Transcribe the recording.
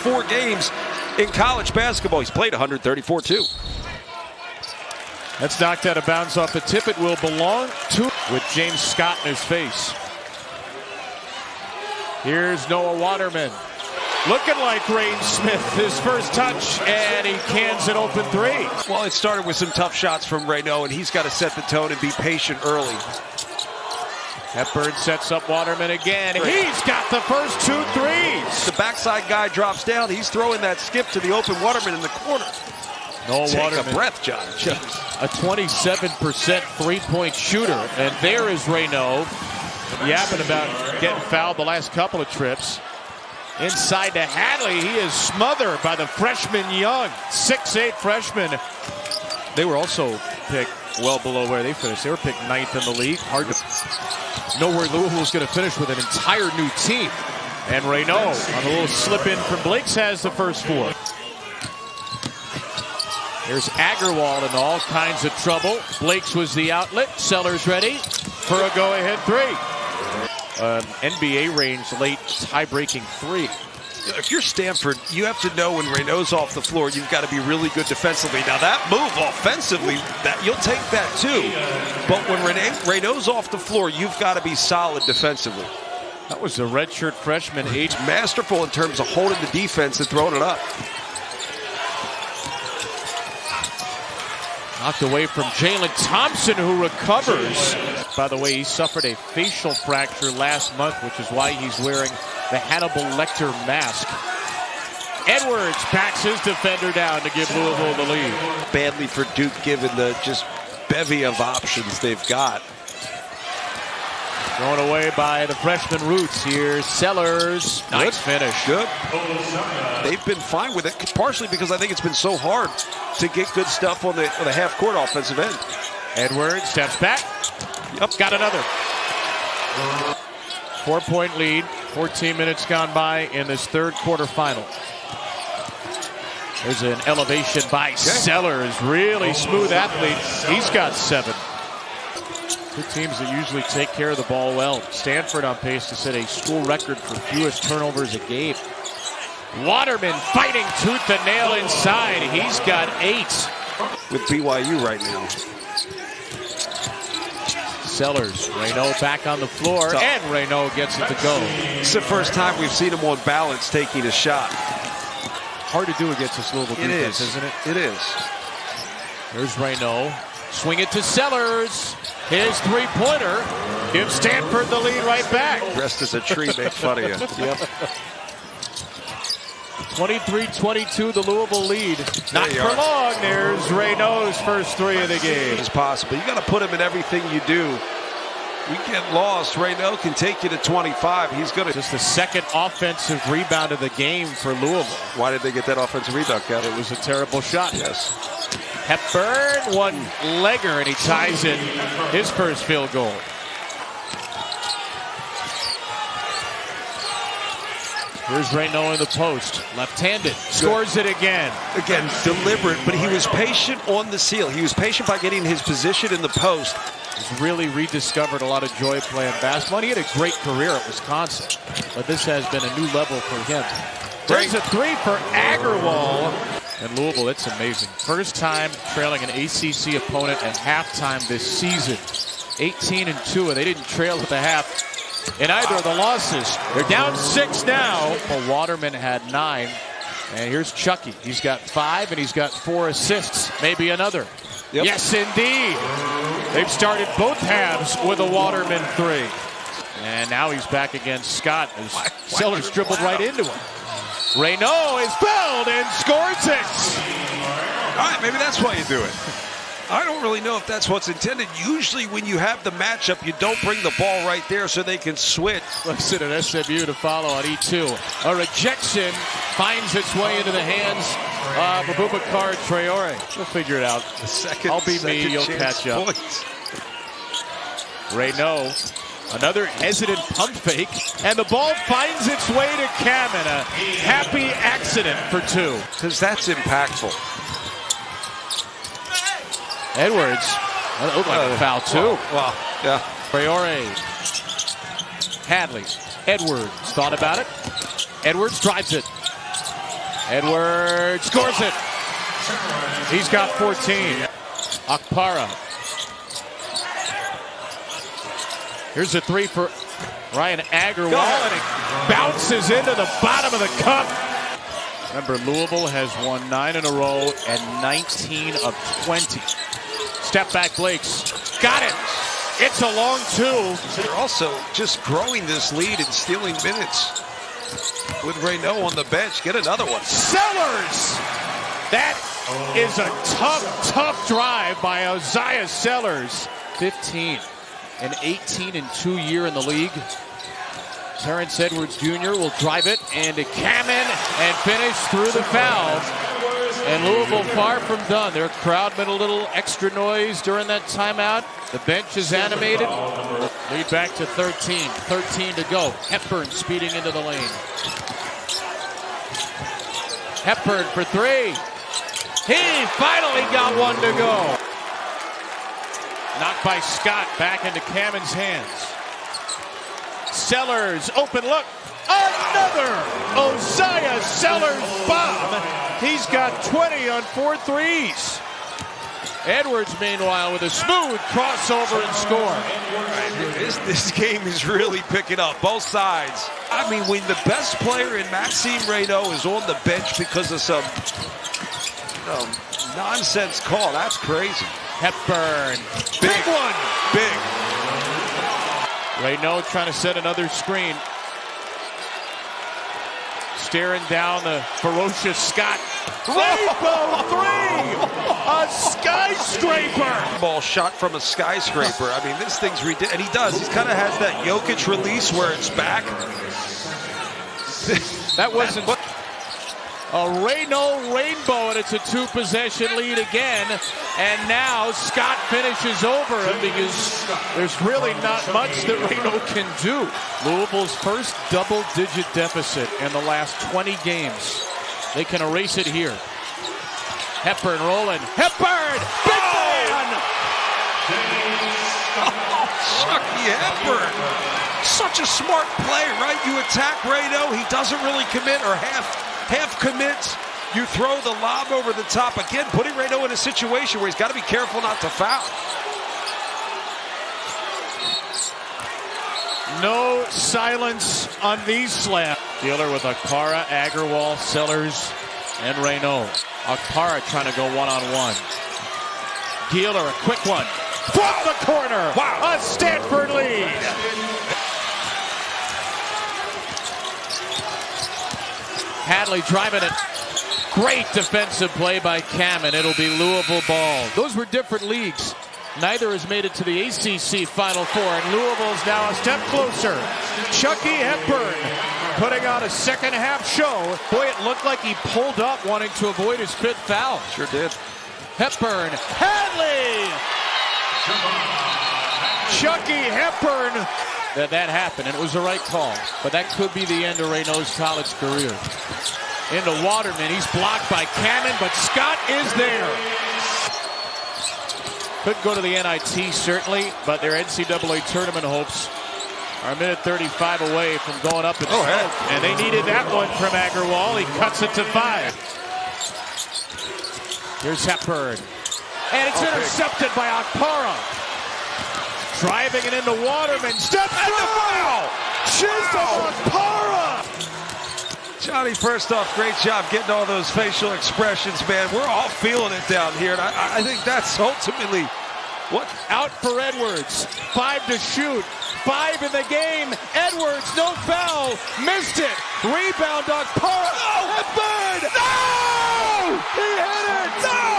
4 games in college basketball. He's played 134 too. That's knocked out of bounds off the tip. It will belong to with James Scott in his face. Here's Noah Waterman. Looking like Rain Smith, his first touch, and he cans an open 3. Well, it started with some tough shots from Reno, and he's got to set the tone and be patient early. Hepburn sets up Waterman again. He's got the first 2 threes. The backside guy drops down. He's throwing that skip to the open Waterman in the corner. Noah Waterman. Take a breath, John. A 27% three-point shooter. And there is Reno yapping about getting fouled the last couple of trips. Inside to Hadley. He is smothered by the freshman Young. 6'8" freshman. They were also picked well below where they finished. They were picked 9th in the league. Hard to know where Louisville's going to finish with an entire new team. And Reno on a little slip in from Blakes has the first 4. There's Agarwal in all kinds of trouble. Blakes was the outlet. Sellers ready for a go-ahead 3. NBA range late tie-breaking 3. If you're Stanford, you have to know when Reno's off the floor, you've got to be really good defensively. Now that move offensively, that you'll take that too. But when Reno's off the floor, you've got to be solid defensively. That was a redshirt freshman. Masterful in terms of holding the defense and throwing it up. Knocked away from Jalen Thompson, who recovers. By the way, he suffered a facial fracture last month, which is why he's wearing the Hannibal Lecter mask. Edwards backs his defender down to give Louisville the lead. Badly for Duke, given the just bevy of options they've got. Thrown away by the freshman Roots. Here's Sellers. Nice finish. Good. They've been fine with it, partially because I think it's been so hard to get good stuff on the half-court offensive end. Edwards steps back. Yep, got another. 4-point lead. 14 minutes gone by in this third quarterfinal. There's an elevation by Sellers. Really smooth athlete. He's got 7. Two teams that usually take care of the ball well. Stanford on pace to set a school record for fewest turnovers a game. Waterman fighting tooth and nail inside. He's got 8. With BYU right now. Sellers, Reno back on the floor, and Reno gets it to go. It's the first time we've seen him on balance taking a shot. Hard to do against this Louisville defense, isn't it? It is. There's Reno. Swing it to Sellers. His three-pointer gives Stanford the lead right back. Rest as a tree, make fun of you. Yep. 23-22, the Louisville lead. Not for long. There's Reno's first 3 of the game. It's possible. You got to put him in everything you do. You get lost, Reno can take you to 25. He's going to. Just the second offensive rebound of the game for Louisville. Why did they get that offensive rebound, Kevin? It was a terrible shot. Yes. Hepburn, one-legger, and he ties in his first field goal. Here's Reno in the post, left-handed, scores it again. Again, deliberate, but he was patient on the seal. He was patient by getting his position in the post. He's really rediscovered a lot of joy playing basketball. He had a great career at Wisconsin, but this has been a new level for him. There's a 3 for Agarwal. And Louisville, it's amazing. First time trailing an ACC opponent at halftime this season. 18-2, and they didn't trail at the half in either of the losses. They're down 6 now. But Waterman had 9. And here's Chucky. He's got 5, and he's got 4 assists. Maybe another. Yep. Yes, indeed. They've started both halves with a Waterman 3. And now he's back against Scott as Sellers dribbled right into him. Reno is fouled and scores it. All right, maybe that's why you do it. I don't really know if that's what's intended. Usually when you have the matchup, you don't bring the ball right there so they can switch. Looks at an SMU to follow on E2. A rejection finds its way into the hands of Abubakar Traore. We'll figure it out. The second, I'll be me, you'll catch up. Points. Reno, another hesitant pump fake, and the ball finds its way to Cam in a happy accident for 2. Because that's impactful. Edwards, that looked like a foul too. Well, yeah. Traore, Hadley, Edwards thought about it. Edwards drives it. Edwards scores it. He's got 14. Akpara. Here's a three for Ryan Agarwal, and it bounces into the bottom of the cup. Remember, Louisville has won 9 in a row and 19 of 20. Step back, Blake's got it. It's a long two. They're also just growing this lead and stealing minutes with Reynaud on the bench. Get another one. Sellers! That is a tough drive by Isaiah Sellers. 15 and 18-2 year in the league. Terrence Edwards Jr. will drive it and to Kamen and finish through the foul. And Louisville far from done. Their crowd made a little extra noise during that timeout. The bench is animated. Lead back to 13. 13 to go. Hepburn speeding into the lane. Hepburn for three. He finally got one to go. Knocked by Scott back into Kamen's hands. Sellers, open look. Another Isaiah Sellers bomb. He's got 20 on 4 threes. Edwards, meanwhile, with a smooth crossover and score. This game is really picking up, both sides. I mean, when the best player in Maxime Reynaud is on the bench because of some nonsense call, that's crazy. Hepburn, Big one. Big. Reynaud trying to set another screen. Staring down the ferocious Scott. Rainbow three! A skyscraper! Ball shot from a skyscraper. I mean, this thing's ridiculous. And he does. He kind of has that Jokic release where it's back. That wasn't a Reynaud rainbow, and it's a 2-possession lead again. And now Scott finishes over him because there's really not much that Reynaud can do. Louisville's first double-digit deficit in the last 20 games. They can erase it here. Hepburn rolling. Hepburn! Big man! Chucky Hepburn. Such a smart play, right? You attack Reynaud. He doesn't really commit or half commits. You throw the lob over the top. Again, putting Reynaud in a situation where he's got to be careful not to foul. No silence on these slams. Dealer with Akpara, Agarwal, Sellers, and Reynaud. Akpara trying to go one-on-one. Dealer, a quick one. From the corner. Wow. A Stanford lead. Hadley driving it. Great defensive play by Kamen. It'll be Louisville ball. Those were different leagues. Neither has made it to the ACC Final Four, and Louisville's now a step closer. Chucky Hepburn putting on a second-half show. Boy, it looked like he pulled up wanting to avoid his 5th foul. Sure did. Hepburn, Hadley! Chucky Hepburn. That happened, and it was the right call. But that could be the end of Reynaud's college career. Into Waterman. He's blocked by Kamen, but Scott is there. Could go to the NIT, certainly, but their NCAA tournament hopes are a minute 35 away from going up in smoke. And they needed that one from Agarwal. He cuts it to 5. Here's Hepburn. And it's intercepted by Akpara. Driving it into Waterman. Step and the foul! Chisholm Akpara! Johnny, first off, great job getting all those facial expressions, man. We're all feeling it down here, and I think that's ultimately what. Out for Edwards. 5 to shoot. 5 in the game. Edwards, no foul. Missed it. Rebound, Akpara. No! Hepburn! No! He hit it! No!